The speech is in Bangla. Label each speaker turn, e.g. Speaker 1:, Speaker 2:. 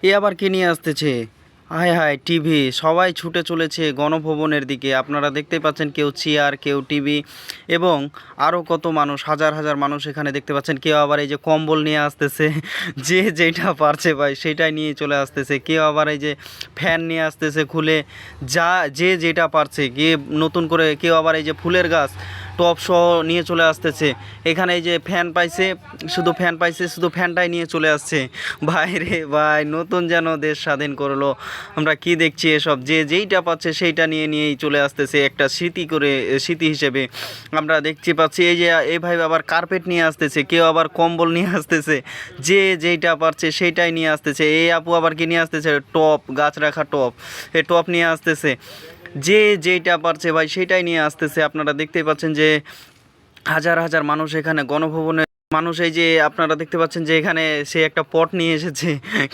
Speaker 1: এ আবার কে নিয়ে আসতেছে? হায় হায়, টিভি! সবাই ছুটে চলেছে গণভবনের দিকে। আপনারা দেখতে পাচ্ছেন, কেউ চেয়ার, কেউ টিভি, এবং আরও কত মানুষ, হাজার হাজার মানুষ এখানে দেখতে পাচ্ছেন। কেউ আবার এই যে কম্বল নিয়ে আসতেছে, যে যেটা পারছে ভাই সেটাই নিয়ে চলে আসতেছে। কেউ আবার এই যে ফ্যান নিয়ে আসতেছে খুলে, যা যে যেটা পারছে গিয়ে নতুন করে। কেউ আবার এই যে ফুলের গাছ টব সহ নিয়ে চলে আসতেছে। এখানে এই যে ফ্যান পাইছে, শুধু ফ্যান পাইছে, শুধু ফ্যানটাই নিয়ে চলে আসছে। ভাই রে ভাই, নতুন যেন দেশ স্বাধীন করলো। আমরা কি দেখছি এসব? যে যেইটা পাচ্ছে সেইটা নিয়েই চলে আসতেছে, একটা স্মৃতি করে, স্মৃতি হিসেবে আমরা দেখতে পাচ্ছি। এই যে এই ভাই আবার কার্পেট নিয়ে আসতেছে, কেউ আবার কম্বল নিয়ে আসতেছে, যে যেইটা পারছে সেইটাই নিয়ে আসতেছে। এই আপু আবার কি নিয়ে আসতেছে? টপ, গাছ রাখা টপ, এই টপ নিয়ে আসতেছে। যে যেইটা পারছে ভাই সেটাই নিয়ে আসতেছে। আপনারা দেখতেই পাচ্ছেন যে হাজার হাজার মানুষ এখানে গণভবনে। মানুষ এই যে আপনারা দেখতে পাচ্ছেন যে এখানে সে একটা পট নিয়ে এসেছে।